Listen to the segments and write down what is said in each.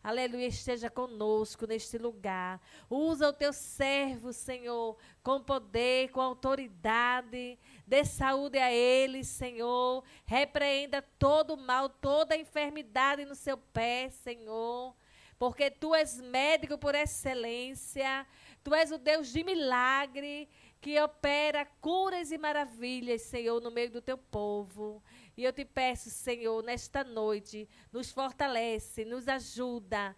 aleluia, esteja conosco neste lugar. Usa o teu servo, Senhor, com poder, com autoridade. Dê saúde a ele, Senhor. Repreenda todo o mal, toda a enfermidade no seu pé, Senhor. Porque tu és médico por excelência. Tu és o Deus de milagre, que opera curas e maravilhas, Senhor, no meio do teu povo. E eu te peço, Senhor, nesta noite, nos fortalece, nos ajuda.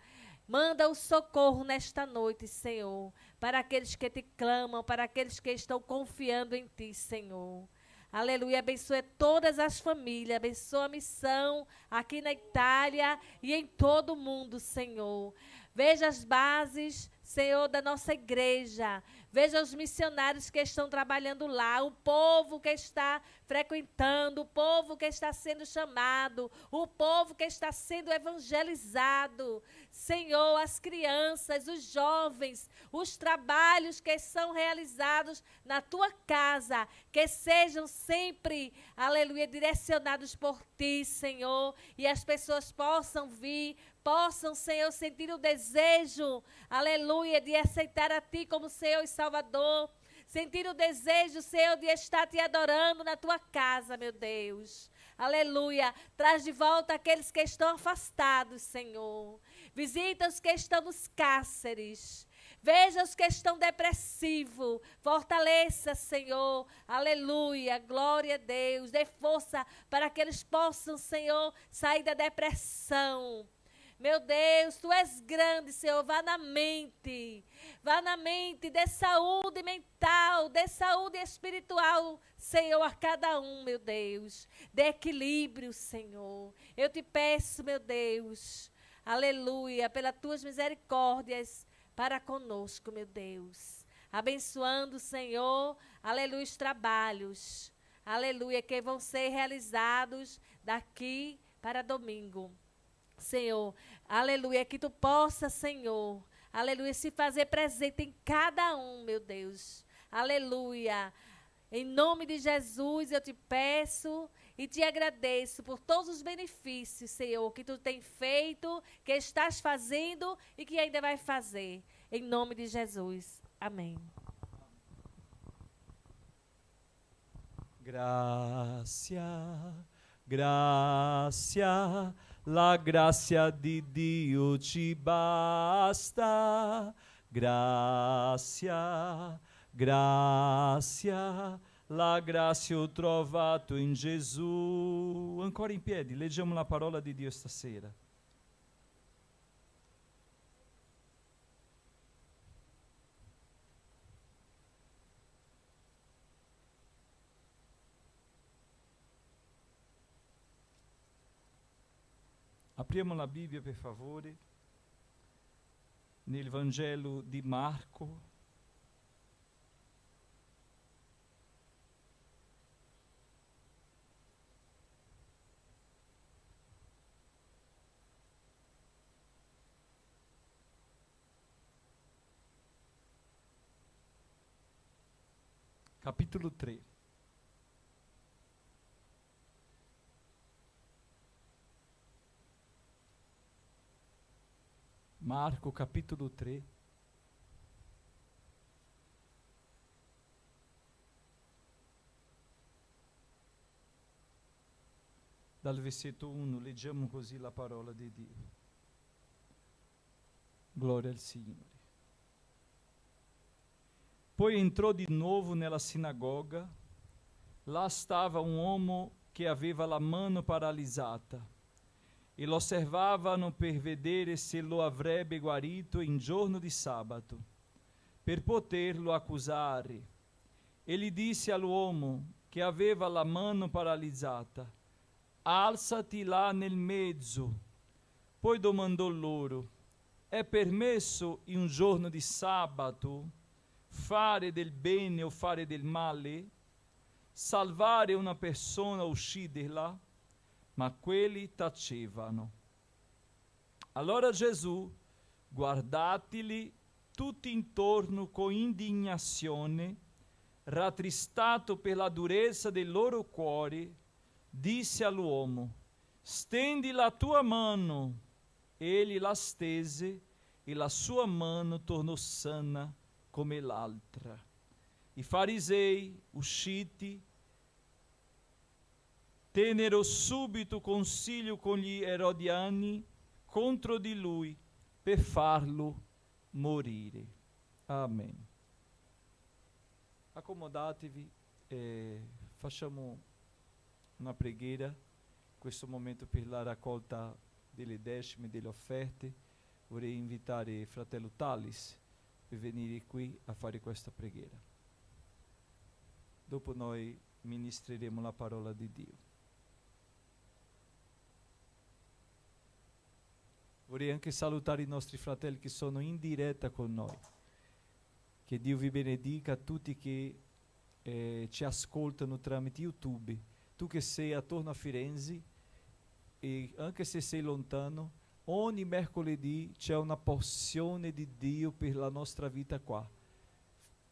Manda o socorro nesta noite, Senhor, para aqueles que te clamam, para aqueles que estão confiando em ti, Senhor. Aleluia, abençoe todas as famílias, abençoa a missão aqui na Itália e em todo o mundo, Senhor. Veja as bases, Senhor, da nossa igreja. Veja os missionários que estão trabalhando lá, o povo que está frequentando, o povo que está sendo chamado, o povo que está sendo evangelizado. Senhor, as crianças, os jovens, os trabalhos que são realizados na tua casa, que sejam sempre, aleluia, direcionados por ti, Senhor, e as pessoas possam vir, possam, Senhor, sentir o desejo, aleluia, de aceitar a ti como Senhor e Salvador. Sentir o desejo, Senhor, de estar te adorando na tua casa, meu Deus. Aleluia. Traz de volta aqueles que estão afastados, Senhor. Visita os que estão nos cárceres. Veja os que estão depressivos. Fortaleça, Senhor. Aleluia. Glória a Deus. Dê força para que eles possam, Senhor, sair da depressão. Meu Deus, tu és grande, Senhor, vá na mente, dê saúde mental, dê saúde espiritual, Senhor, a cada um, meu Deus, dê equilíbrio, Senhor, eu te peço, meu Deus, aleluia, pelas tuas misericórdias para conosco, meu Deus, abençoando, Senhor, aleluia, os trabalhos, aleluia, que vão ser realizados daqui para domingo. Senhor, aleluia, que tu possa, Senhor, aleluia, se fazer presente em cada um, meu Deus, aleluia, em nome de Jesus eu te peço e te agradeço por todos os benefícios, Senhor, que tu tem feito, que estás fazendo e que ainda vai fazer, em nome de Jesus, amém. Gracia, gracia, la grazia di Dio ci basta. Gracia, gracia, la grazia ho trovato in Gesù. Ancora in piedi, leggiamo la parola di Dio stasera. Apriamo la Bibbia, per favore, nel Vangelo di Marco. Capítulo 3. Marco, capítulo 3. Dal versetto 1 leggiamo così la parola di Dio. Gloria al Signore. Poi entrò di nuovo nella sinagoga. Là stava un uomo che aveva la mano paralizzata. E lo osservavano per vedere se lo avrebbe guarito in giorno di sabato, per poterlo accusare. E gli disse all'uomo che aveva la mano paralizzata: alzati là nel mezzo. Poi domandò loro: è permesso in un giorno di sabato fare del bene o fare del male? Salvare una persona o ucciderla? Ma quelli tacevano. Allora Gesù, guardatili tutti intorno con indignazione, rattristato per la durezza del loro cuore, disse all'uomo: stendi la tua mano. Egli la stese e la sua mano tornò sana come l'altra. I farisei, usciti, tennero subito consiglio con gli erodiani contro di lui per farlo morire. Amen. Accomodatevi e facciamo una preghiera in questo momento per la raccolta delle decime e delle offerte. Vorrei invitare fratello Talis per venire qui a fare questa preghiera. Dopo noi ministreremo la parola di Dio. Vorrei anche salutare i nostri fratelli che sono in diretta con noi. Che Dio vi benedica a tutti che ci ascoltano tramite YouTube. Tu che sei attorno a Firenze e anche se sei lontano, ogni mercoledì c'è una porzione di Dio per la nostra vita qua.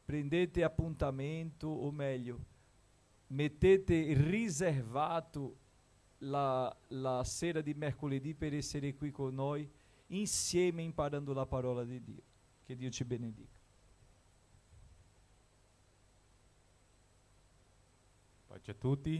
Prendete appuntamento, o meglio, mettete riservato la sera di mercoledì per essere qui con noi, insieme imparando la parola di Dio. Che Dio ci benedica. Pace a tutti.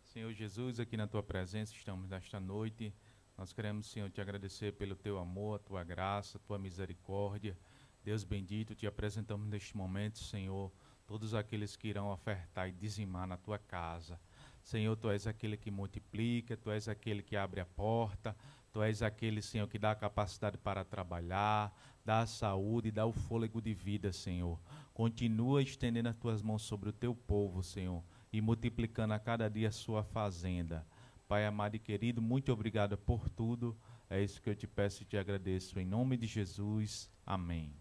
Senhor Jesus, aqui na Tua presença estamos nesta noite. Nós queremos, Senhor, te agradecer pelo Teu amor, a Tua graça, a Tua misericórdia. Deus bendito, te apresentamos neste momento, Senhor, todos aqueles que irão ofertar e dizimar na Tua casa. Senhor, Tu és aquele que multiplica, Tu és aquele que abre a porta, Tu és aquele, Senhor, que dá a capacidade para trabalhar, dá a saúde, dá o fôlego de vida, Senhor. Continua estendendo as Tuas mãos sobre o Teu povo, Senhor, e multiplicando a cada dia a sua fazenda. Pai amado e querido, muito obrigado por tudo. É isso que eu te peço e te agradeço. Em nome de Jesus, amém.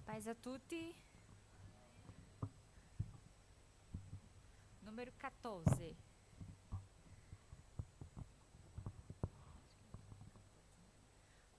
Paz a tutti. Número 14.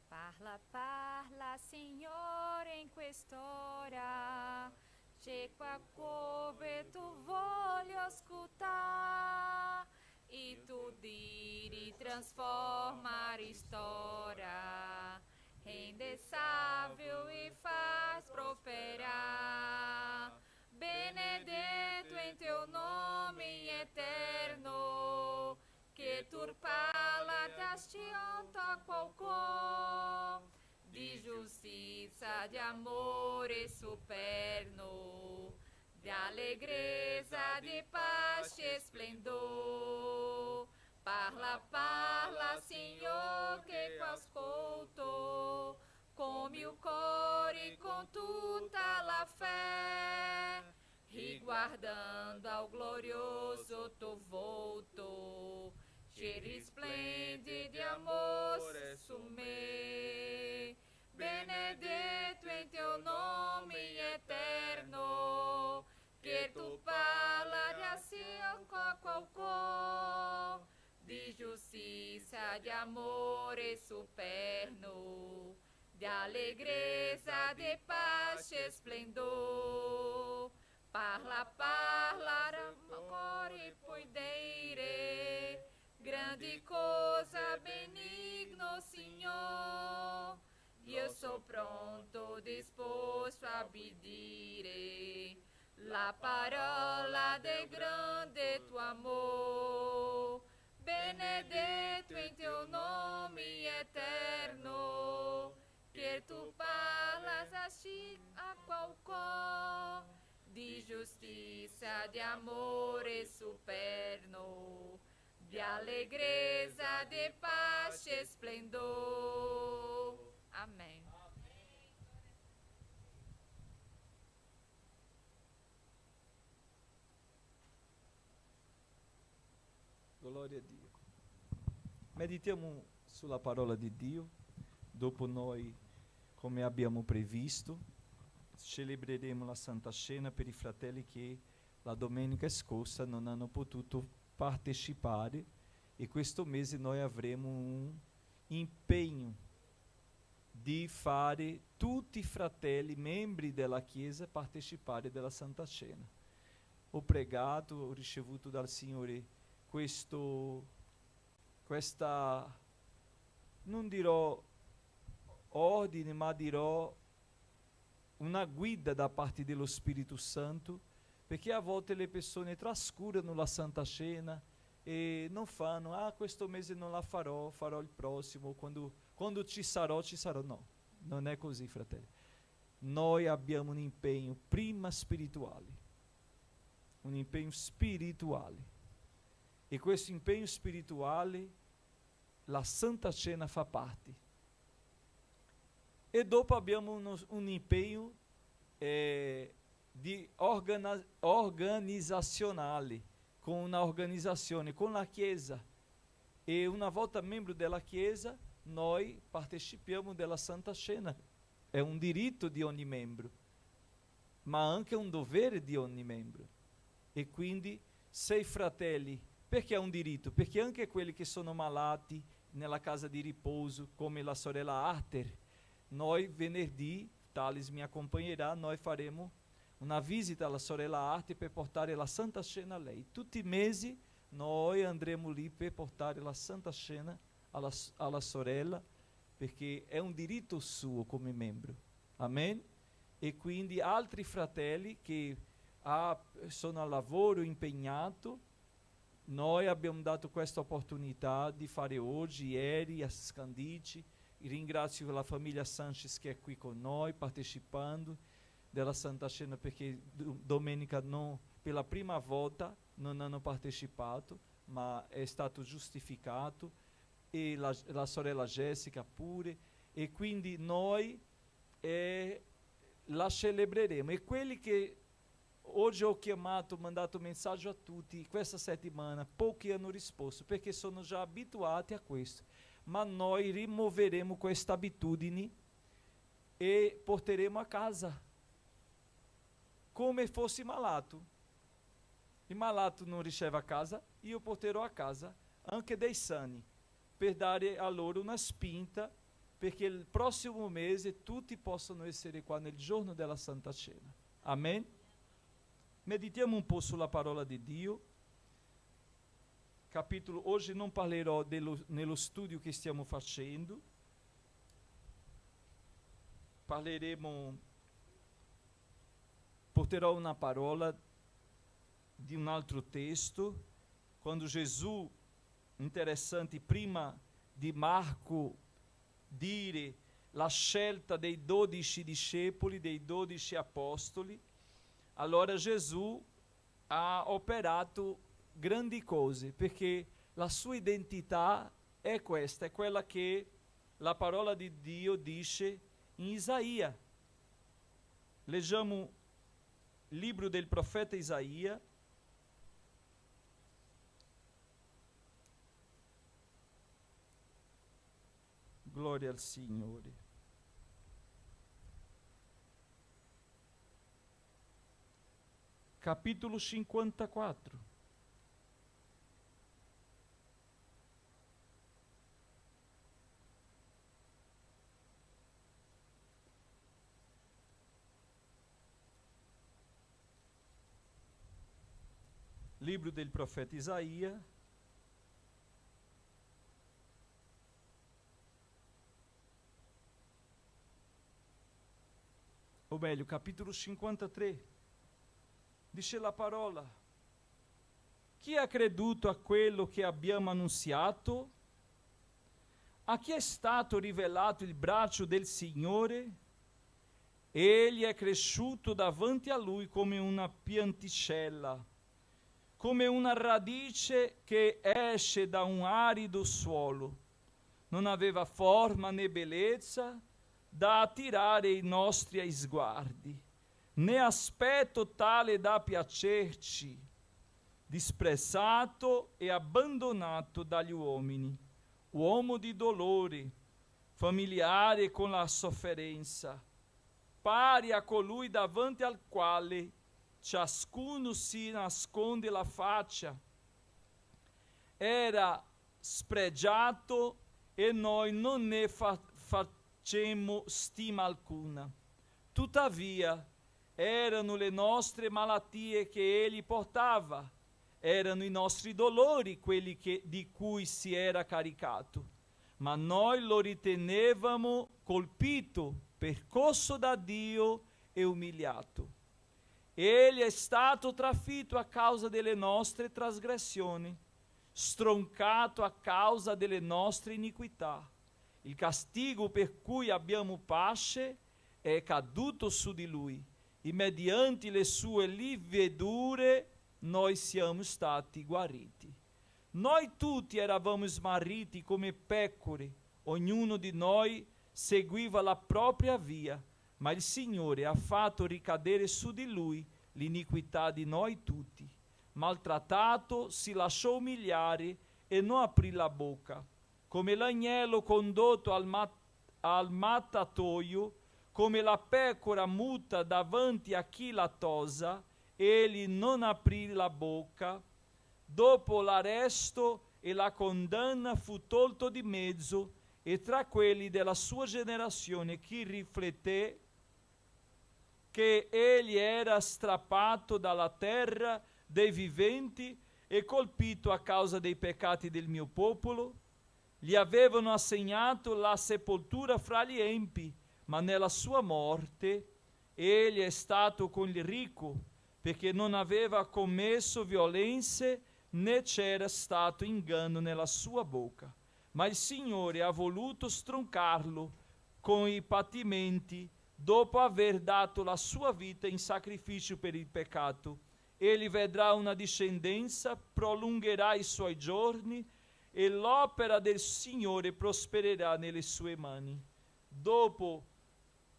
Parla, parla, Signore, in quest'ora. C'è qualcosa tu voglio ascoltare. E tu diri transformare storia. Rende sábio e faz prosperar. Benedetto em teu nome eterno, que tu palavras a qualquer di giustizia, di amore superno, di allegrezza, di pace e splendor. Parla, parla, Signor, che ascolto, con mio cuore, con tutta la fé, riguardando ao glorioso tuo volto, ci risplende di amore su me. Benedetto in teu nome eterno, che tu palavra sia qualquer di giustizia, di amore superno, di allegrezza, di pace e splendor. Parla, parla, amore puoi dire, grande cosa, benigno Signor. Io sono pronto, disposto a obbedire la parola del grande tuo amor. Benedetto in teu nome eterno, che tu parlas assim a qualquer di giustizia, di amore superno, di allegrezza, di pace e splendor. Amém. Glória a Dio. Meditiamo sulla parola di Dio. Dopo noi, come abbiamo previsto, celebreremo la Santa Cena per i fratelli che la domenica scorsa non hanno potuto partecipare E questo mese noi avremo un impegno di fare tutti i fratelli, membri della Chiesa, partecipare della Santa Cena. Ho pregato, ho ricevuto dal Signore questa, non dirò ordine, ma dirò una guida da parte dello Spirito Santo, perché a volte le persone trascurano la Santa Cena e non fanno, questo mese non la farò il prossimo, quando ci sarò. No, non è così, fratelli. Noi abbiamo un impegno prima spirituale, e questo impegno spirituale la Santa Cena fa parte. E dopo abbiamo un impegno di organizazionale, con una organizzazione, con la Chiesa. E una volta membro della Chiesa, noi partecipiamo della Santa Cena. È un diritto di ogni membro, ma anche un dovere di ogni membro. E quindi, se i fratelli, perché è un diritto? Perché anche quelli che sono malati nella casa di riposo, come la sorella Arter, noi venerdì, Thales mi accompagnerà, noi faremo una visita alla sorella Arter per portare la Santa Cena a lei. Tutti i mesi noi andremo lì per portare la Santa Cena alla sorella, perché è un diritto suo come membro. Amen? E quindi altri fratelli che sono al lavoro impegnato, noi abbiamo dato questa opportunità di fare oggi, ieri, a Scandite. Ringrazio la famiglia Sanchez che è qui con noi, partecipando della Santa Cena, perché domenica per la prima volta non hanno partecipato, ma è stato giustificato, e la sorella Jessica pure, e quindi noi la celebreremo. E quelli che oggi ho mandato messaggio a tutti, questa settimana, pochi hanno risposto, perché sono già abituati a questo, ma noi rimuoveremo questa abitudine e porteremo a casa, come fosse malato. Il malato non riceve a casa, io porterò a casa anche dei sani, per dare a loro una spinta, perché il prossimo mese tutti possano essere qua nel giorno della Santa Cena. Amen? Meditiamo un po' sulla parola di Dio. Oggi non parlerò nello studio che stiamo facendo, porterò una parola di un altro testo, quando Gesù, interessante, prima di Marco dire la scelta dei 12 discepoli, dei 12 apostoli, allora Gesù ha operato grandi cose, perché la sua identità è questa, è quella che la parola di Dio dice in Isaia. Leggiamo il libro del profeta Isaia, gloria al Signore. Capitolo 54. Livro del profeta Isaia, o meglio, capitolo 53, dice la parola: chi ha creduto a quello che abbiamo annunziato? A chi è stato rivelato il braccio del Signore? Egli è cresciuto davanti a lui come una pianticella, come una radice che esce da un arido suolo. Non aveva forma né bellezza da attirare i nostri sguardi, né aspetto tale da piacerci, disprezzato e abbandonato dagli uomini, uomo di dolore, familiare con la sofferenza, pari a colui davanti al quale ciascuno si nasconde la faccia. Era spregiato e noi non ne facemmo stima alcuna. Tuttavia, erano le nostre malattie che egli portava, erano i nostri dolori quelli di cui si era caricato, ma noi lo ritenevamo colpito, percosso da Dio e umiliato. Egli è stato trafitto a causa delle nostre trasgressioni, stroncato a causa delle nostre iniquità. Il castigo per cui abbiamo pace è caduto su di lui, e mediante le sue lividure noi siamo stati guariti. Noi tutti eravamo smarriti come pecore, ognuno di noi seguiva la propria via, ma il Signore ha fatto ricadere su di lui l'iniquità di noi tutti. Maltrattato, si lasciò umiliare e non aprì la bocca. Come l'agnello condotto al mattatoio, come la pecora muta davanti a chi la tosa, egli non aprì la bocca. Dopo l'arresto e la condanna fu tolto di mezzo, e tra quelli della sua generazione chi rifletté che egli era strappato dalla terra dei viventi e colpito a causa dei peccati del mio popolo. Gli avevano assegnato la sepoltura fra gli empi, ma nella sua morte egli è stato con il ricco, perché non aveva commesso violenze né c'era stato inganno nella sua bocca. Ma il Signore ha voluto stroncarlo con i patimenti dopo aver dato la sua vita in sacrificio per il peccato. Egli vedrà una discendenza, prolungherà i suoi giorni e l'opera del Signore prospererà nelle sue mani. Dopo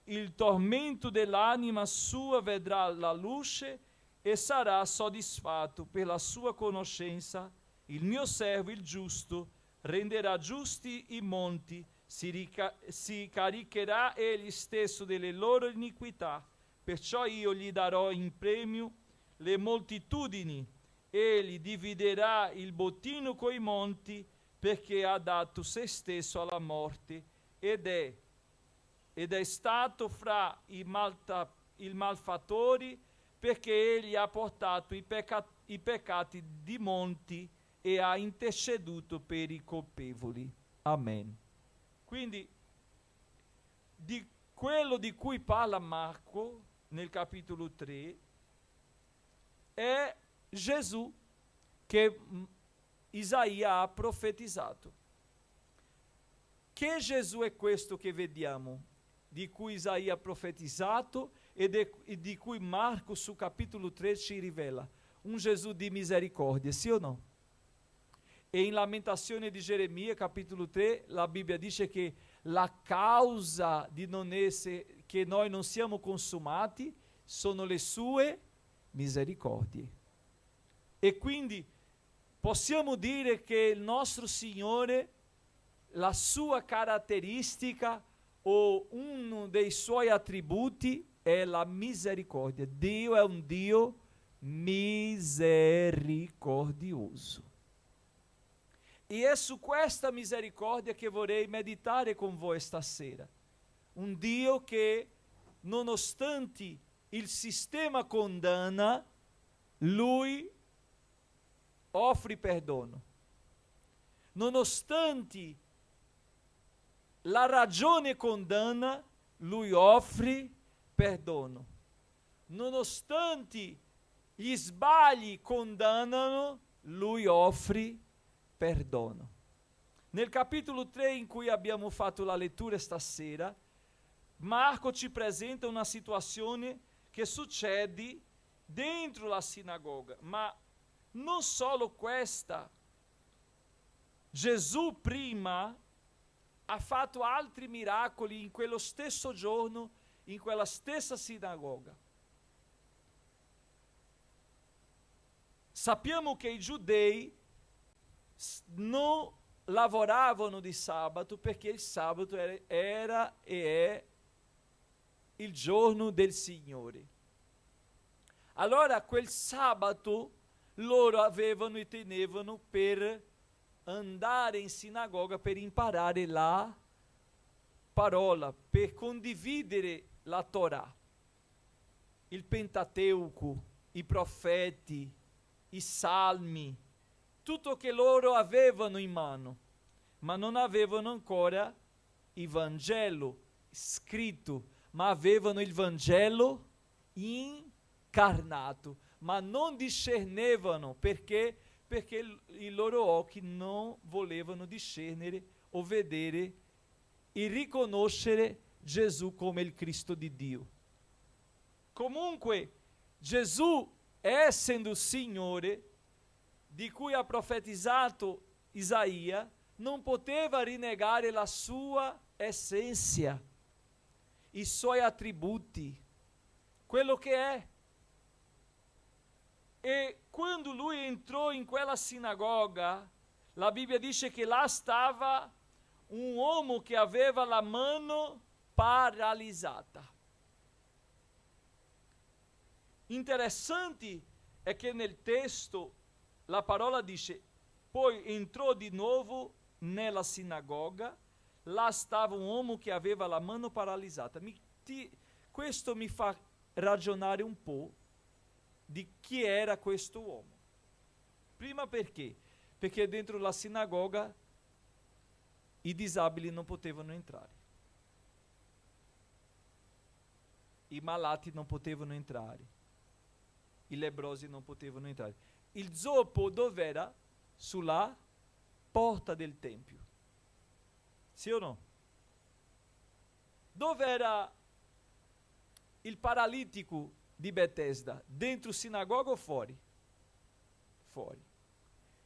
il tormento dell'anima sua vedrà la luce e sarà soddisfatto per la sua conoscenza. Il mio servo, il giusto, renderà giusti i monti, si caricherà egli stesso delle loro iniquità, perciò io gli darò in premio le moltitudini, egli dividerà il bottino coi monti, perché ha dato se stesso alla morte ed è stato fra i malfattori, perché egli ha portato i peccati di molti e ha interceduto per i colpevoli. Amen. Quindi di quello di cui parla Marco nel capitolo 3 è Gesù che Isaia ha profetizzato. Che Gesù è questo che vediamo, di cui Isaia ha profetizzato e di cui Marco sul capitolo 3 ci rivela? Un Gesù di misericordia, sì o no? E in Lamentazione di Geremia, capitolo 3, la Bibbia dice che la causa di che noi non siamo consumati sono le sue misericordie. E quindi possiamo dire che il nostro Signore, la sua caratteristica o uno dei suoi attributi è la misericordia. Dio è un Dio misericordioso. E è su questa misericordia che vorrei meditare con voi stasera. Un Dio che, nonostante il sistema condanna, Lui offre perdono. Nonostante la ragione condanna, Lui offre perdono. Nonostante gli sbagli condannano, Lui offre perdono. Nel capitolo 3 in cui abbiamo fatto la lettura stasera, Marco ci presenta una situazione che succede dentro la sinagoga, ma non solo questa. Gesù prima ha fatto altri miracoli in quello stesso giorno, in quella stessa sinagoga. Sappiamo che i giudei non lavoravano di sabato perché il sabato era e è il giorno del Signore. Allora quel sabato loro avevano e tenevano per andare in sinagoga per imparare la parola, per condividere la Torah, il Pentateuco, i profeti, i salmi, tutto che loro avevano in mano, ma non avevano ancora il Vangelo scritto, ma avevano il Vangelo incarnato, ma non discernevano perché i loro occhi non volevano discernere o vedere e riconoscere Gesù come il Cristo di Dio. Comunque Gesù, essendo il Signore di cui ha profetizzato Isaia, non poteva rinnegare la sua essenza, i suoi attributi, quello che è. E quando lui entrò in quella sinagoga, la Bibbia dice che là stava un uomo che aveva la mano paralizzata. Interessante è che nel testo la parola dice: poi entrò di nuovo nella sinagoga, là stava un uomo che aveva la mano paralizzata. Questo mi fa ragionare un po' di chi era questo uomo. Prima perché? Perché dentro la sinagoga i disabili non potevano entrare, i malati non potevano entrare, i lebbrosi non potevano entrare. Il zoppo dov'era? Sulla porta del tempio. Sì o no? Dov'era il paralitico di Betesda? Dentro sinagoga o fuori? Fuori.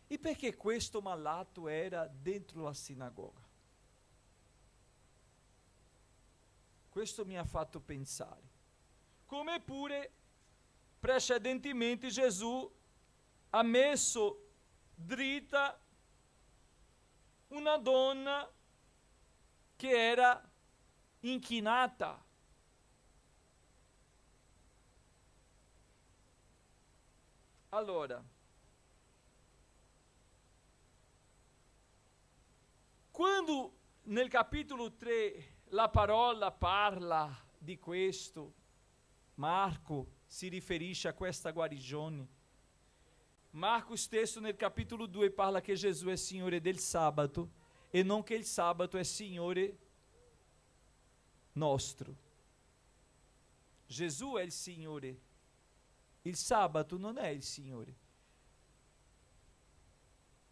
E perché questo malato era dentro la sinagoga? Questo mi ha fatto pensare. Come pure precedentemente Gesù ha messo dritta una donna che era inchinata. Allora, quando nel capitolo 3 la parola parla di questo, Marco si riferisce a questa guarigione. Marco stesso nel capitolo 2 parla che Gesù è Signore del sabato e non che il sabato è Signore nostro. Gesù è il Signore, il sabato non è il Signore.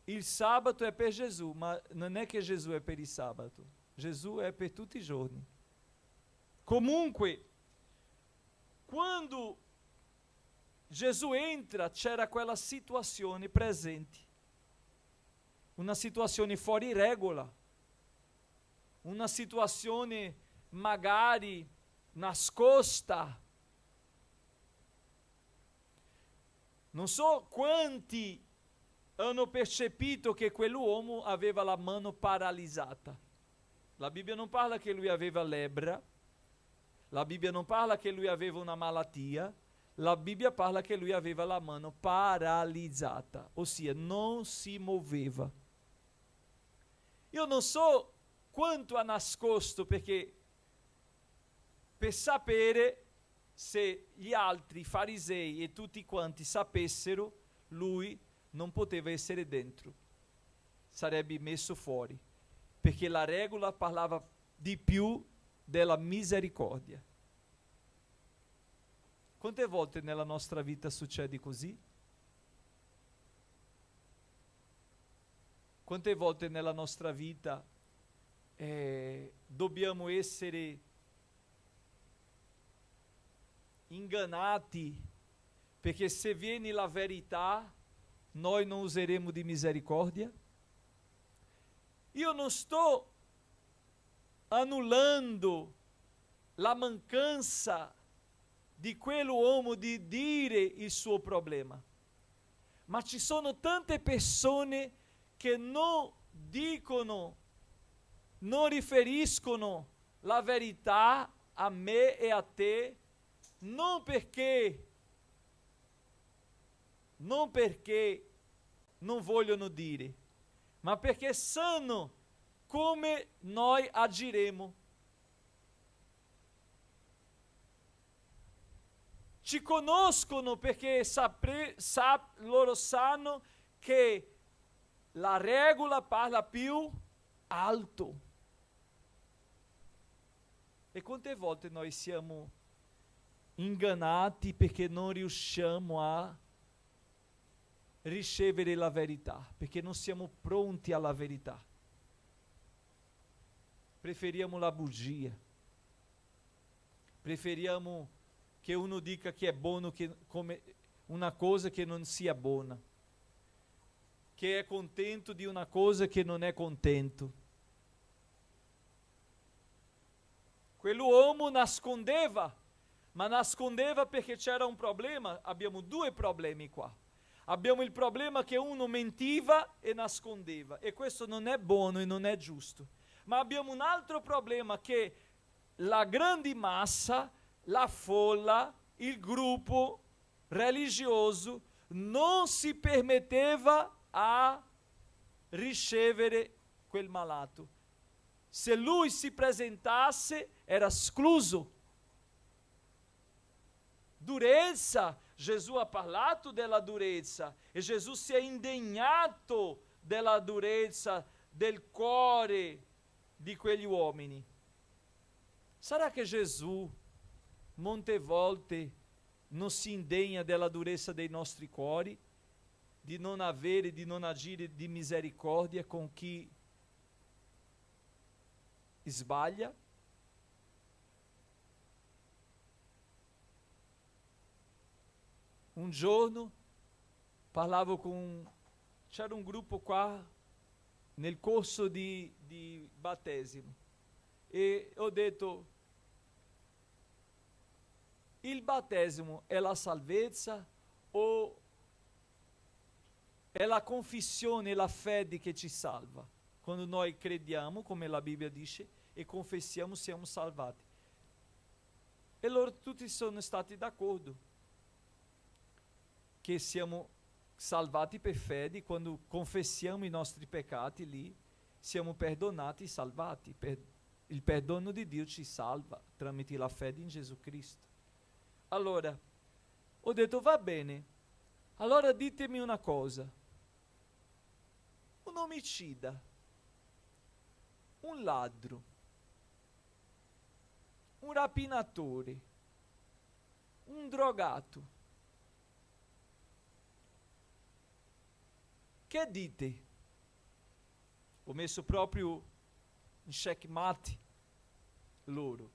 Il sabato è per Gesù, ma non è che Gesù è per il sabato. Gesù è per tutti i giorni. Comunque, quando Gesù entra, c'era quella situazione presente, una situazione fuori regola, una situazione magari nascosta. Non so quanti hanno percepito che quell'uomo aveva la mano paralizzata. La Bibbia non parla che lui aveva lebbra, la Bibbia non parla che lui aveva una malattia, la Bibbia parla che lui aveva la mano paralizzata, ossia non si muoveva. Io non so quanto ha nascosto, perché per sapere se gli altri farisei e tutti quanti sapessero, lui non poteva essere dentro, sarebbe messo fuori, perché la regola parlava di più della misericordia. Quante volte nella nostra vita succede così? Quante volte nella nostra vita dobbiamo essere ingannati, perché se viene la verità noi non useremo di misericordia? Io non sto annullando la mancanza di quell'uomo di dire il suo problema, ma ci sono tante persone che non dicono, non riferiscono la verità a me e a te, non perché non vogliono dire, ma perché sanno come noi agiremo. Ci conoscono perché loro sanno che la regola parla più alto. E quante volte noi siamo ingannati perché non riusciamo a ricevere la verità, perché non siamo pronti alla verità. Preferiamo la bugia. Preferiamo che uno dica che è buono come una cosa che non sia buona. Che è contento di una cosa che non è contento. Quell'uomo nascondeva, ma nascondeva perché c'era un problema. Abbiamo due problemi qua. Abbiamo il problema che uno mentiva e nascondeva, e questo non è buono e non è giusto. Ma abbiamo un altro problema, che la grande massa, la folla, il gruppo religioso non si permetteva a ricevere quel malato. Se lui si presentasse era escluso. Durezza, Gesù ha parlato della durezza e Gesù si è indegnato della durezza del cuore di quegli uomini. Sarà che Gesù molte volte non si indegna della durezza dei nostri cuori, di non avere, di non agire di misericordia con chi sbaglia? Un giorno parlavo c'era un gruppo qua nel corso di battesimo e ho detto: il battesimo è la salvezza o è la confessione e la fede che ci salva? Quando noi crediamo, come la Bibbia dice, e confessiamo, siamo salvati. E loro tutti sono stati d'accordo che siamo salvati per fede. Quando confessiamo i nostri peccati, lì siamo perdonati e salvati. Il perdono di Dio ci salva tramite la fede in Gesù Cristo. Allora, ho detto: va bene, allora ditemi una cosa. Un omicida, un ladro, un rapinatore, un drogato, che dite? Ho messo proprio in checkmate loro,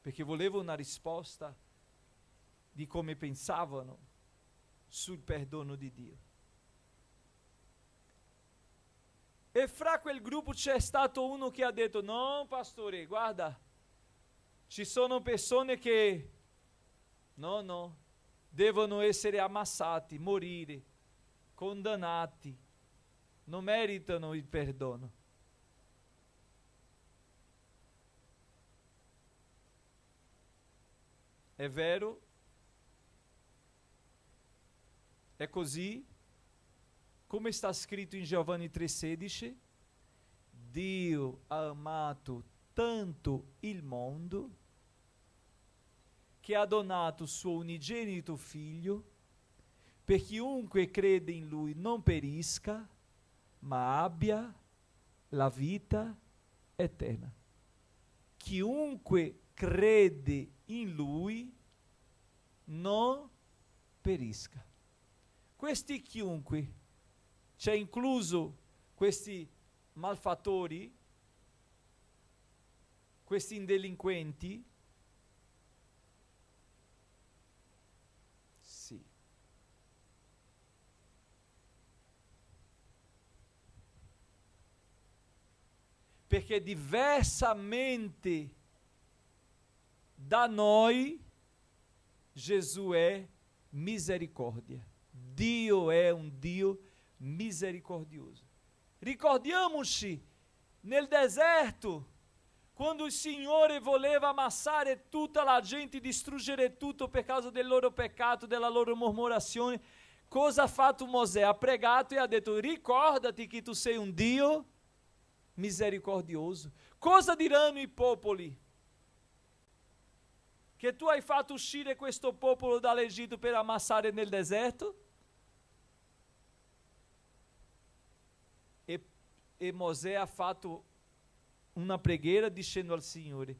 perché volevo una risposta di come pensavano sul perdono di Dio. E fra quel gruppo c'è stato uno che ha detto: no, pastore, guarda, ci sono persone che no, devono essere ammassati, morire, condannati, non meritano il perdono. È vero? È così? Come sta scritto in Giovanni 3,16? Dio ha amato tanto il mondo che ha donato suo unigenito figlio, per chiunque crede in lui non perisca, ma abbia la vita eterna. Chiunque crede in lui non perisca. Questi chiunque, c'è incluso questi malfattori, questi delinquenti? Sì. Perché diversamente da noi, Gesù è misericórdia. Dio è un Dio misericordioso. Ricordiamoci nel deserto, quando il Signore voleva ammassare tutta la gente, distruggere tutto per causa del loro peccato, della loro mormorazione. cosa ha fatto Mosè? Ha pregato e ha detto: ricordati che tu sei un Dio misericordioso. Cosa diranno i popoli? Che tu hai fatto uscire questo popolo dall'Egitto per ammassare nel deserto? E Mosè ha fatto una preghiera dicendo al Signore: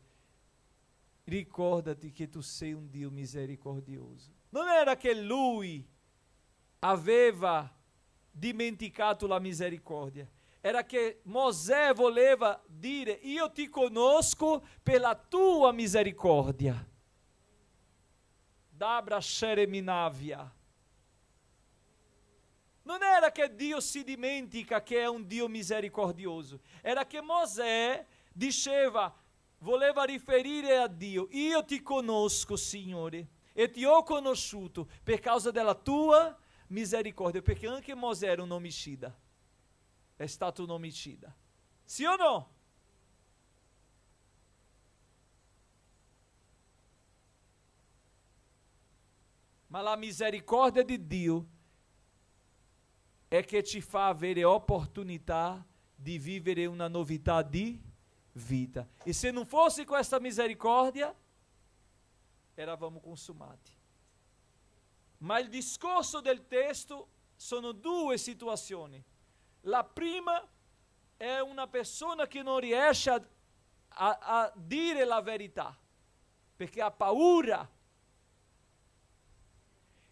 ricordati che tu sei un Dio misericordioso. Non era che lui aveva dimenticato la misericordia, era che Mosè voleva dire: io ti conosco per la tua misericordia. Dabra Shereminavia. Non era che Dio si dimentica che è un Dio misericordioso, era che Mosè diceva, voleva riferire a Dio: io ti conosco, Signore, e ti ho conosciuto per causa della tua misericordia, perché anche Mosè era un omicida, è stato un omicida, sì o no? Ma la misericordia di Dio è che ci fa avere opportunità di vivere una novità di vita. E se non fosse questa misericordia, eravamo consumati. Ma il discorso del testo sono due situazioni. La prima è una persona che non riesce a dire la verità, perché ha paura.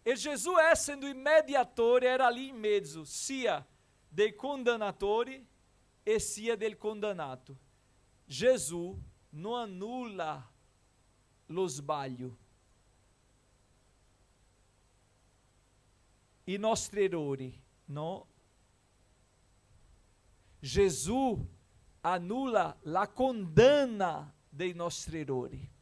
E Gesù, essendo il mediatore, era lì in mezzo, sia dei condannatori e sia del condannato. Gesù non annulla lo sbaglio, i nostri errori, no. Gesù annulla la condanna dei nostri errori.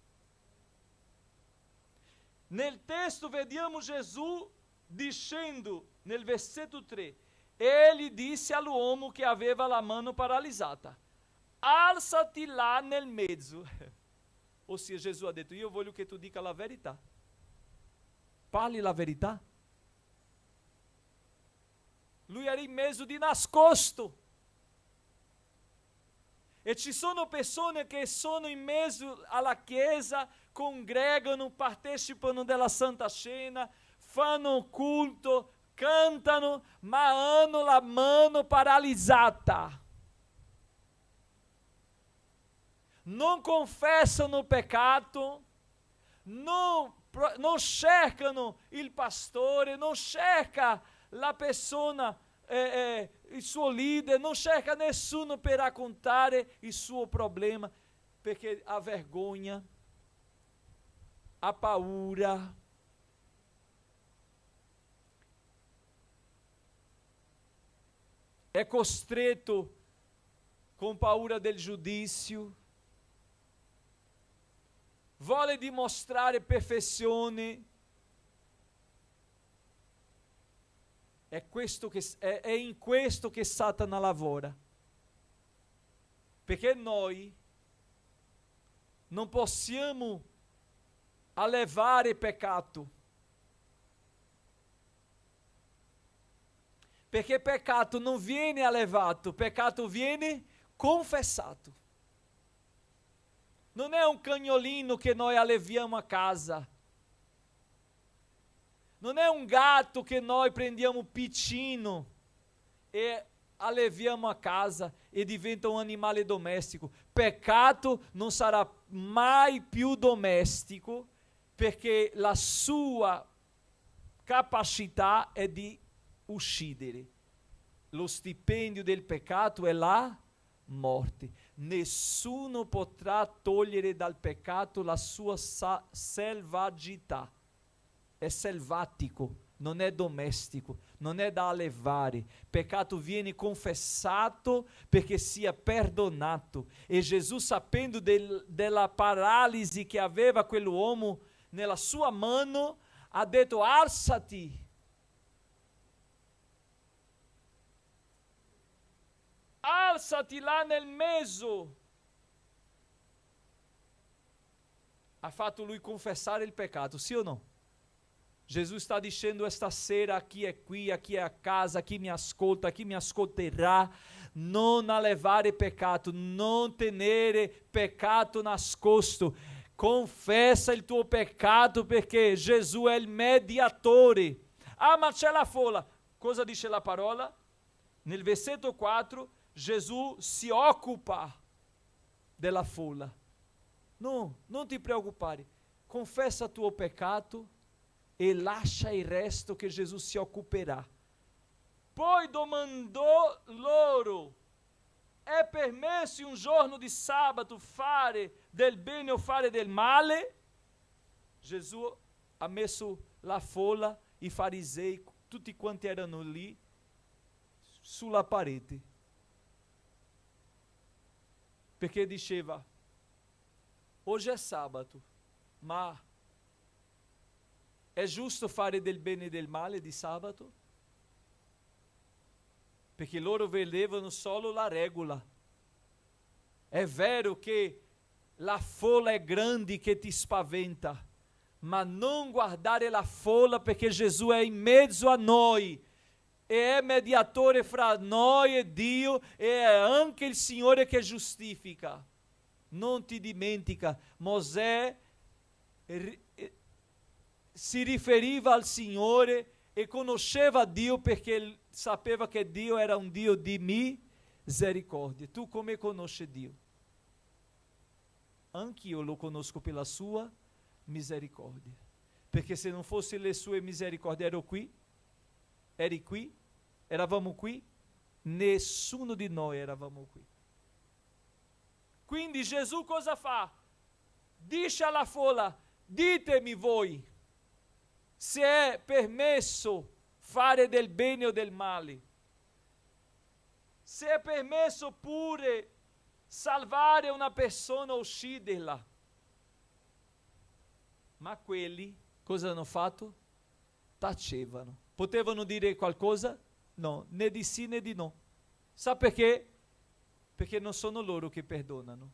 Nel testo vediamo Gesù dicendo, nel versetto 3, ele disse all'uomo che aveva la mano paralizzata: alzati là nel mezzo. Ossia, Gesù ha detto: io voglio che tu dica la verità. Parli la verità. Lui era in mezzo di nascosto. E ci sono persone che sono in mezzo alla chiesa, congregano, partecipano della Santa Cena, fanno culto, cantano, ma hanno la mano paralizzata. Non confessano il peccato, non cercano il pastore, non cerca la persona, il suo leader, non cerca nessuno per raccontare il suo problema, perché ha vergogna, ha paura. È costretto con paura del giudizio, vuole dimostrare perfezione. È in questo che Satana lavora, perché noi non possiamo allevare il peccato, perché il peccato non viene allevato, il peccato viene confessato. Non è un cagnolino che noi alleviamo a casa, non è un gatto che noi prendiamo piccino e alleviamo a casa e diventa un animale domestico. Peccato non sarà mai più domestico, perché la sua capacità è di uccidere. Lo stipendio del peccato è la morte. Nessuno potrà togliere dal peccato la sua selvagità. È selvatico, non è domestico, non è da allevare. Peccato viene confessato perché sia perdonato. E Gesù, sapendo della paralisi che aveva quell'uomo nella sua mano, ha detto: alzati. Alzati là nel mezzo. Ha fatto lui confessare il peccato, sì o no? Jesus está dizendo esta sera, aqui é qui, aqui é a casa, aqui mi ascolterà, non allevare peccato, non tenere peccato nascosto. Confessa il tuo peccato perché Gesù è il mediatore. Ah, ma c'è la folla. Cosa dice la parola? Nel versetto 4, Gesù si occupa della folla. No, non ti preoccupare. Confessa il tuo peccato e lascia il resto che Gesù si occuperà. Poi domandò loro: è permesso in un giorno di sabato fare del bene o fare del male? Gesù ha messo la folla, i farisei, tutti quanti erano lì, sulla parete. Perché diceva: hoje è sabato, ma è giusto fare del bene e del male di sabato? Perché loro vedevano solo la regola. È vero che la folla è grande che ti spaventa, ma non guardare la folla, perché Gesù è in mezzo a noi e è mediatore fra noi e Dio, e è anche il Signore che giustifica. Non ti dimentica, Mosè si riferiva al Signore e conosceva Dio perché sapeva che Dio era un Dio di misericórdia. Tu come conosci Dio? Anch'io lo conosco pela sua misericórdia. Perché se non fosse le sue misericordie eri qui, eravamo qui, nessuno di noi eravamo qui. Quindi Gesù cosa fa? Dice alla folla: ditemi voi se è permesso fare del bene o del male, se è permesso pure salvare una persona o ucciderla. Ma quelli cosa hanno fatto? Tacevano. Potevano dire qualcosa? No, né di sì né di no. Sa perché? Perché non sono loro che perdonano.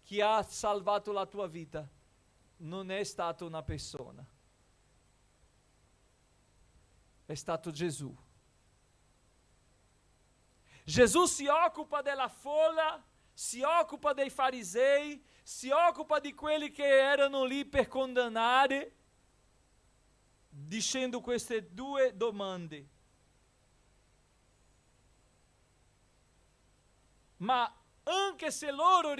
Chi ha salvato la tua vita non è stata una persona, è stato Gesù. Gesù si occupa della folla, si occupa dei farisei, si occupa di quelli che erano lì per condannare, dicendo queste due domande. Ma anche se loro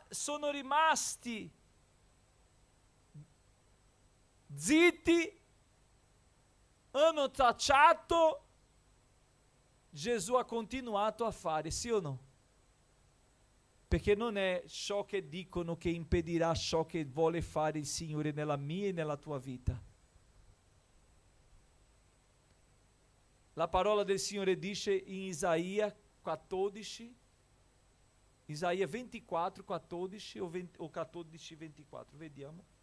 sono rimasti zitti, hanno tacciato, Gesù ha continuato a fare, sì o no? Perché non è ciò che dicono che impedirà ciò che vuole fare il Signore nella mia e nella tua vita. La parola del Signore dice in Isaia 14, Isaia 24, 14 o 14, 24, vediamo.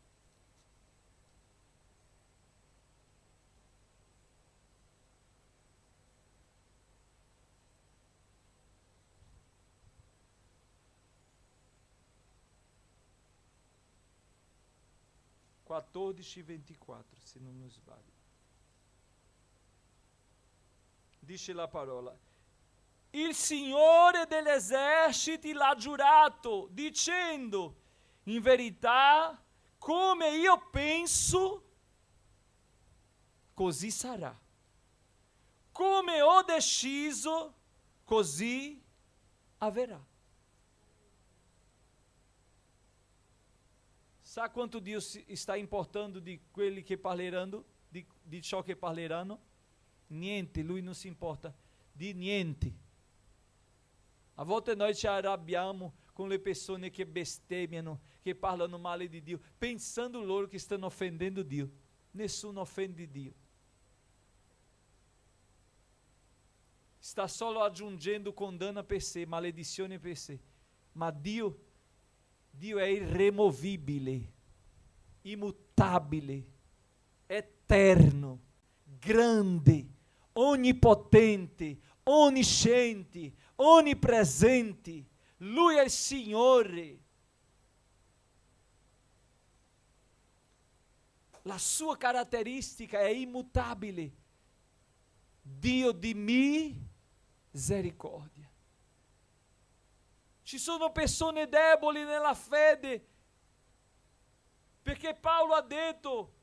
(14, 24, se non mi sbaglio). Dice la parola: il Signore degli eserciti l'ha giurato, dicendo: in verità, come io penso, così sarà. Come ho deciso, così avverrà. Sa quanto Dio está importando di quelli che parleranno, di ciò che parleranno? Niente, Lui non si importa di niente. A volte noi ci arrabbiamo con le persone che bestemmiano, che parlano male di Dio, pensando loro che stanno offendendo Dio. Nessuno offende Dio. Sta solo aggiungendo condanna per sé, maledizione per sé. Ma Dio è irremovibile, immutabile, eterno, grande, onnipotente, onnisciente, onnipresente. Lui è il Signore. la sua caratteristica è immutabile. Dio di misericordia. Ci sono persone deboli nella fede, perché Paolo ha detto: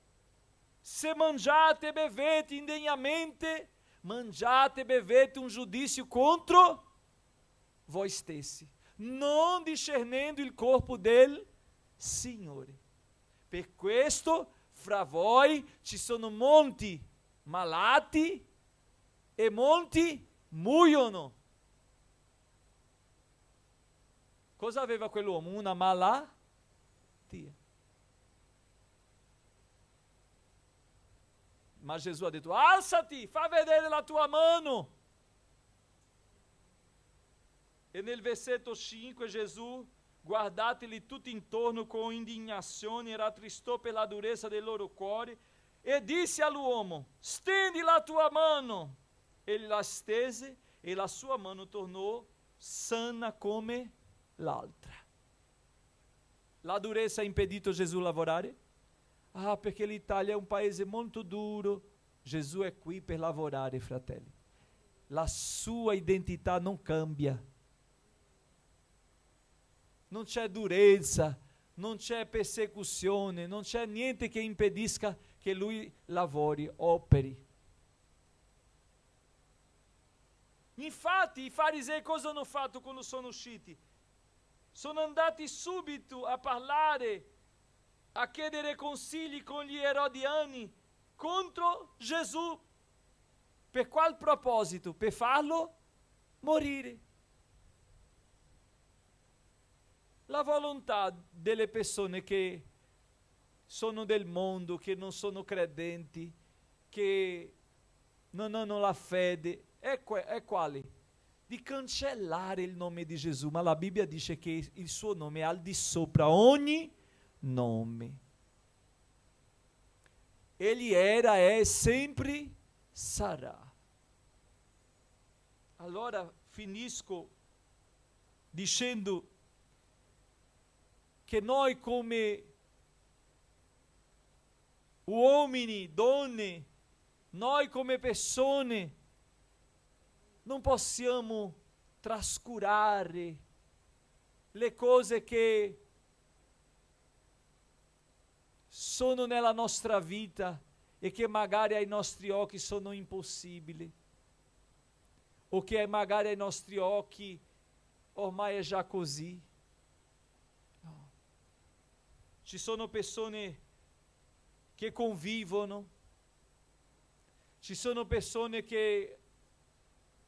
se mangiate e bevete indegnamente, mangiate e bevete un giudizio contro voi stessi, non discernendo il corpo del Signore. Per questo fra voi ci sono molti malati e molti muoiono. Cosa aveva quell'uomo? Una malattia. Ma Gesù ha detto: alzati, fa vedere la tua mano. E nel versetto 5 Gesù, guardateli tutti intorno con indignazione, rattristò per la durezza del loro cuore e disse all'uomo: stendi la tua mano. Ele la stese e la sua mano tornò sana come l'altra. La durezza ha impedito Gesù lavorare? Ah, perché l'Italia è un paese molto duro. Gesù è qui per lavorare, fratelli. La sua identità non cambia. Non c'è durezza, non c'è persecuzione, non c'è niente che impedisca che lui lavori, operi. Infatti i farisei cosa hanno fatto quando sono usciti? Sono andati subito a parlare, a chiedere consigli con gli erodiani contro Gesù. Per qual proposito? Per farlo morire. La volontà delle persone che sono del mondo, che non sono credenti, che non hanno la fede, è quale? Di cancellare il nome di Gesù, ma la Bibbia dice che il suo nome è al di sopra ogni nome. Egli era, è e sempre sarà. Allora finisco dicendo che noi come uomini, donne, noi come persone non possiamo trascurare le cose che sono nella nostra vita e che magari ai nostri occhi sono impossibili, o che magari ai nostri occhi ormai è già così. No. Ci sono persone che convivono, ci sono persone che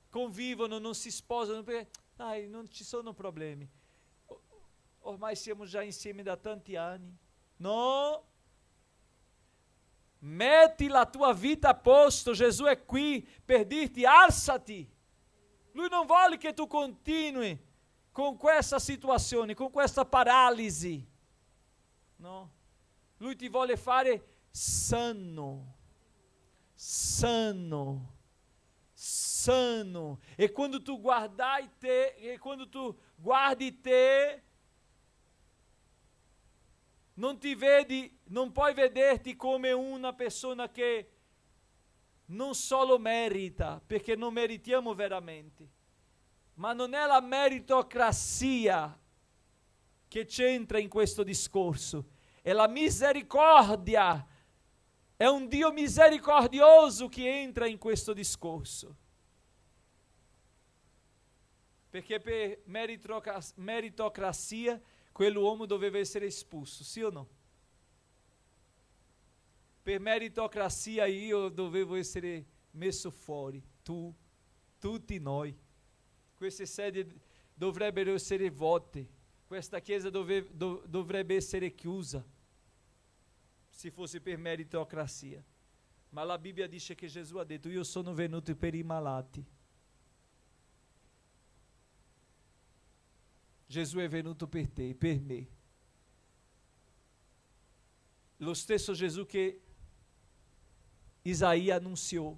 convivono, non si sposano perché dai, non ci sono problemi. Ormai siamo già insieme da tanti anni. No! Metti la tua vita a posto, Gesù è qui per dirti alzati. Lui non vuole che tu continui con questa situazione, con questa paralisi. No? Lui ti vuole fare sano. Sano. Sano. E quando tu guardi te, non puoi vederti come una persona che non solo merita, perché non meritiamo veramente, ma non è la meritocrazia che c'entra in questo discorso, è la misericordia. È un Dio misericordioso che entra in questo discorso. Perché per meritocrazia quell'uomo doveva essere espulso, sì o no? Per meritocrazia io dovevo essere messo fuori, tu, tutti noi. Queste sedi dovrebbero essere vuote, questa chiesa dovrebbe essere chiusa, se fosse per meritocrazia. Ma la Bibbia dice che Gesù ha detto: io sono venuto per i malati. Gesù è venuto per te, per me. Lo stesso Gesù che Isaia annunziò,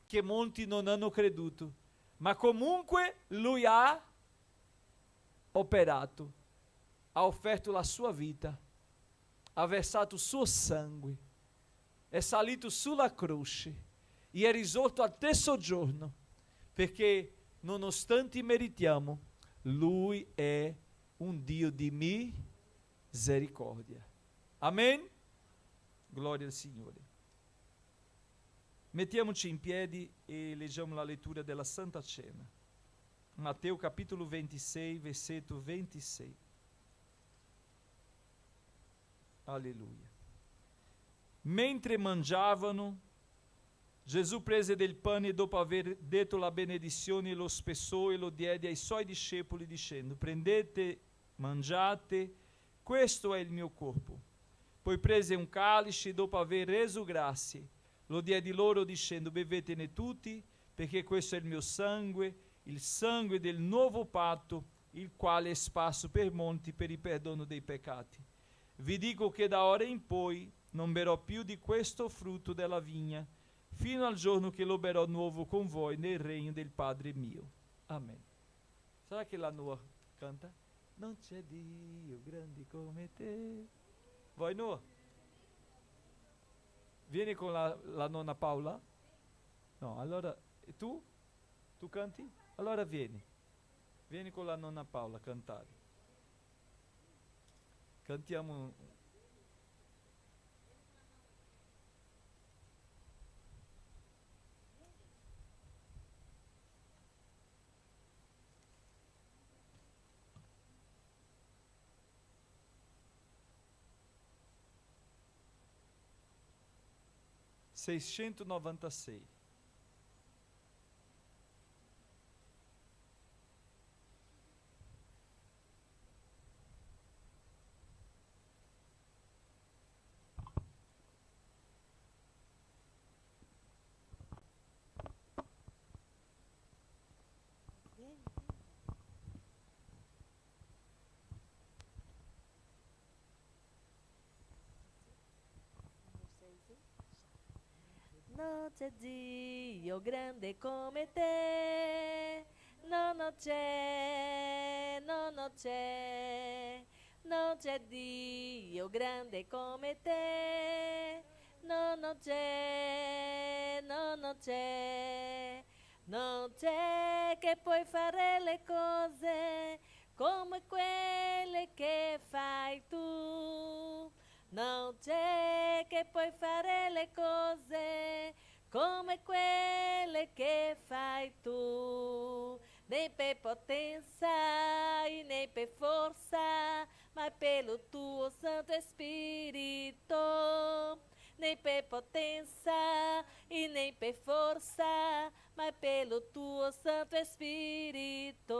che molti non hanno creduto, ma comunque lui ha operato, ha offerto la sua vita, ha versato il suo sangue, è salito sulla croce e è risorto al terzo giorno, perché nonostante meritiamo, Lui è un Dio di misericordia. Amen? Gloria al Signore. Mettiamoci in piedi e leggiamo la lettura della Santa Cena. Matteo capitolo 26, versetto 26. Alleluia. Mentre mangiavano, Gesù prese del pane e dopo aver detto la benedizione lo spezzò e lo diede ai suoi discepoli dicendo: prendete, mangiate, questo è il mio corpo. Poi prese un calice e dopo aver reso grazie lo diede loro dicendo: bevetene tutti, perché questo è il mio sangue, il sangue del nuovo patto, il quale è sparso per molti per il perdono dei peccati. Vi dico che da ora in poi non berrò più di questo frutto della vigna, fino al giorno che lo berrò nuovo con voi nel regno del Padre mio. Amen. Sarà che la Noa canta? Non c'è Dio grande come te. Vuoi Noa? Vieni con la nonna Paola? No, allora tu? Tu canti? Allora vieni. Vieni con la nonna Paola a cantare. Cantiamo. (696). Non c'è Dio grande come te, no, non c'è, no, non c'è, non c'è Dio grande come te, no, non c'è, no, non c'è, non c'è che puoi fare le cose come quelle che fai tu. Non c'è che puoi fare le cose come quelle che fai tu, né per potenza né per forza, ma per il tuo Santo Spirito. Né per potenza né per forza, ma per il tuo Santo Spirito.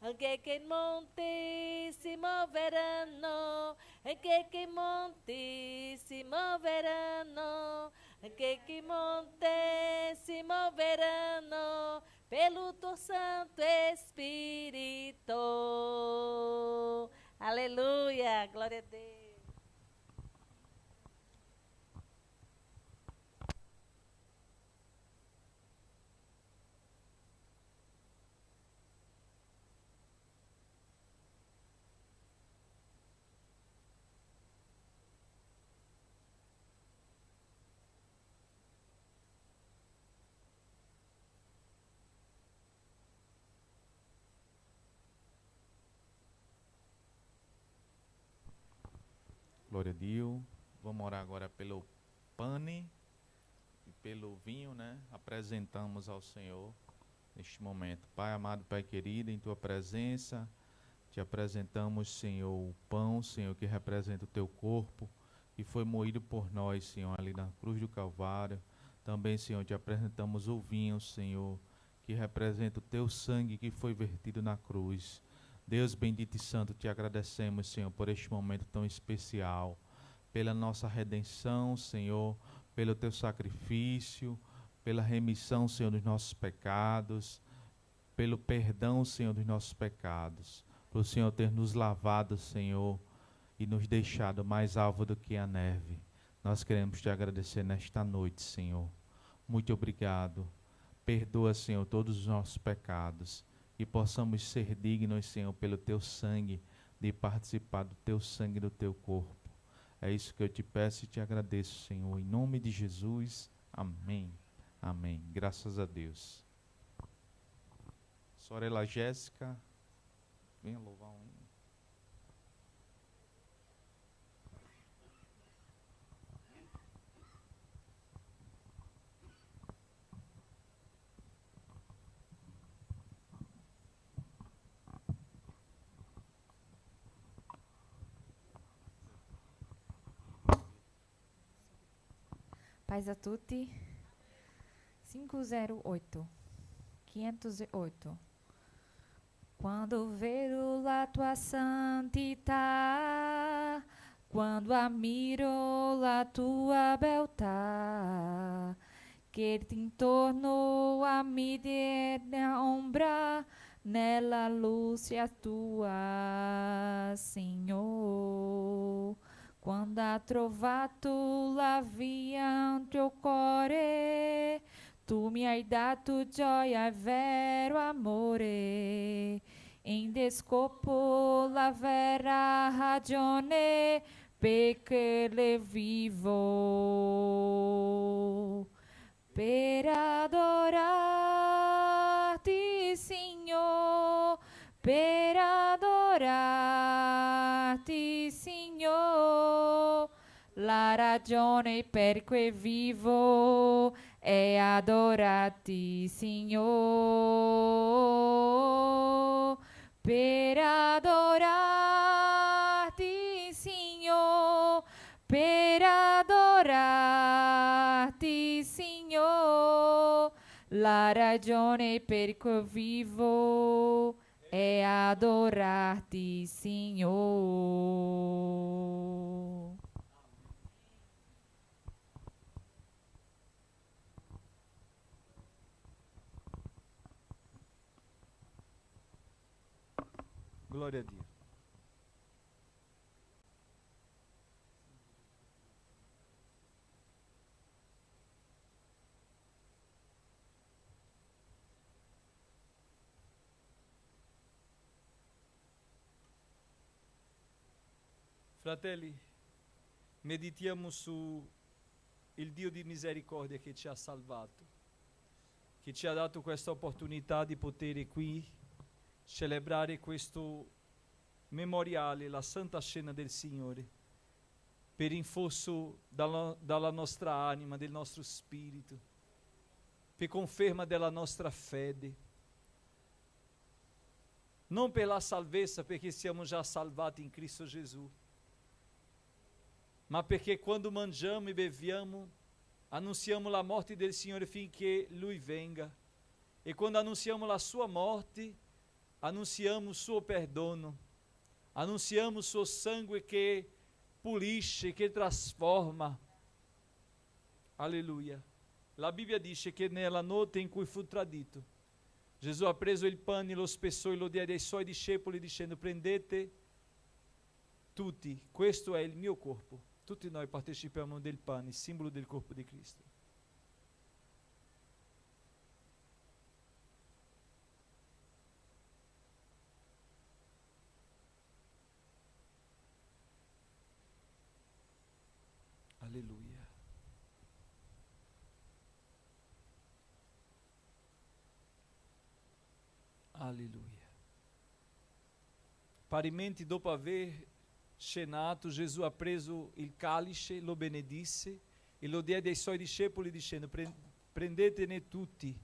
Anche che i monti si muoveranno, anche che i monti si muoveranno, anche che i monti si muoveranno per il tuo Santo Spirito. Alleluia, glória a Deus. Glória a Deus. Vamos orar agora pelo pane e pelo vinho, né? Apresentamos ao Senhor neste momento. Pai amado, Pai querido, em Tua presença, te apresentamos, Senhor, o pão, Senhor, que representa o Teu corpo, que foi moído por nós, Senhor, ali na cruz do Calvário. Também, Senhor, te apresentamos o vinho, Senhor, que representa o Teu sangue que foi vertido na cruz. Deus bendito e santo, te agradecemos, Senhor, por este momento tão especial, pela nossa redenção, Senhor, pelo Teu sacrifício, pela remissão, Senhor, dos nossos pecados, pelo perdão, Senhor, dos nossos pecados, por o Senhor ter nos lavado, Senhor, e nos deixado mais alvo do que a neve. Nós queremos te agradecer nesta noite, Senhor. Muito obrigado. Perdoa, Senhor, todos os nossos pecados, e possamos ser dignos, Senhor, pelo Teu sangue, de participar do Teu sangue e do Teu corpo. É isso que eu te peço e te agradeço, Senhor. Em nome de Jesus. Amém. Amém. Graças a Deus. Sorella Jéssica, venha louvar um. Paz a tutti. 508. Quando vedo la tua santità, quando ammiro la tua beltà, che intorno a me della ombra, nella luce tua, Signor. Quando ha trovato la via in tuo cuore, tu mi hai dato gioia e vero amore. In descopo la vera ragione perché le vivo. Per adorarti, Signor, per adorarti, Signor, la ragione per cui vivo è adorarti, Signor, per adorarti, Signor, per adorarti, Signor, la ragione per cui vivo è adorarti, Signor. Glória a Dio. Fratelli, meditiamo su il Dio di misericordia che ci ha salvato, che ci ha dato questa opportunità di poter qui celebrare questo memoriale, la Santa Cena del Signore, per rinforzo dalla nostra anima, del nostro spirito, per conferma della nostra fede. Non per la salvezza, perché siamo già salvati in Cristo Gesù, ma perché quando mangiamo e beviamo, annunciamo la morte del Signore finché Lui venga. E quando annunciamo la sua morte, annunciamo il suo perdono, annunciamo il suo sangue che pulisce, che trasforma. Alleluia. La Bibbia dice che nella notte in cui fu tradito, Gesù ha preso il pane, lo spezzò e lo diede ai suoi discepoli dicendo: prendete tutti, questo è il mio corpo. Tutti noi partecipiamo del pane, simbolo del corpo di Cristo. Alleluia. Alleluia. Parimenti, dopo aver cenato, Gesù ha preso il calice, lo benedisse e lo diede ai suoi discepoli dicendo: prendetene tutti,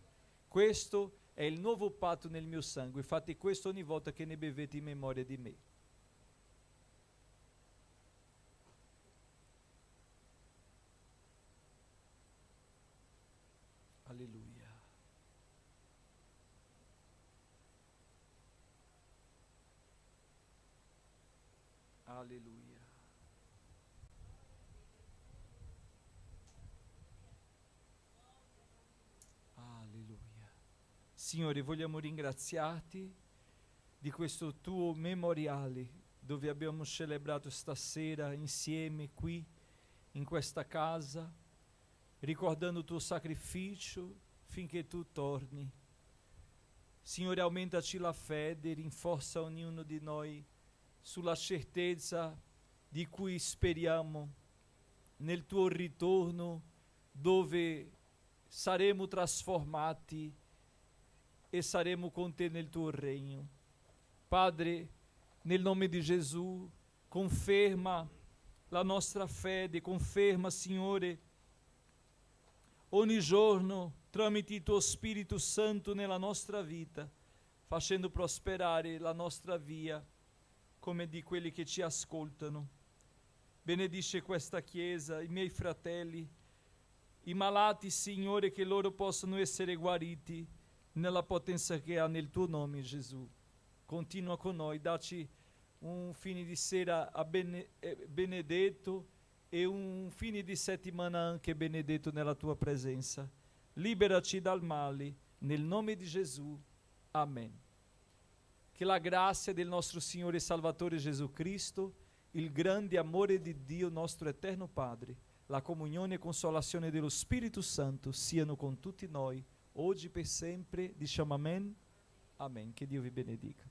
questo è il nuovo patto nel mio sangue, fate questo ogni volta che ne bevete in memoria di me. Alleluia. Alleluia. Alleluia. Signore, vogliamo ringraziarti di questo tuo memoriale dove abbiamo celebrato stasera insieme qui in questa casa, ricordando il tuo sacrificio finché tu torni. Signore, aumentaci la fede, rinforza ognuno di noi sulla certezza di di cui speriamo nel tuo ritorno, dove saremo trasformati e saremo con te nel tuo regno. Padre, nel nome di Gesù, conferma la nostra fede, conferma, Signore, ogni giorno, tramite il tuo Spirito Santo nella nostra vita, facendo prosperare la nostra via, come di quelli che ci ascoltano. Benedice questa Chiesa, i miei fratelli, i malati, Signore, che loro possano essere guariti nella potenza che ha nel tuo nome, Gesù. Continua con noi, dacci un fine di sera benedetto e un fine di settimana anche benedetto nella tua presenza. Liberaci dal male, nel nome di Gesù. Amen. Che la grazia del nostro Signore e Salvatore Gesù Cristo, il grande amore di Dio nostro eterno Padre, la comunione e consolazione dello Spirito Santo siano con tutti noi, oggi per sempre. Diciamo amen. Amen. Che Dio vi benedica.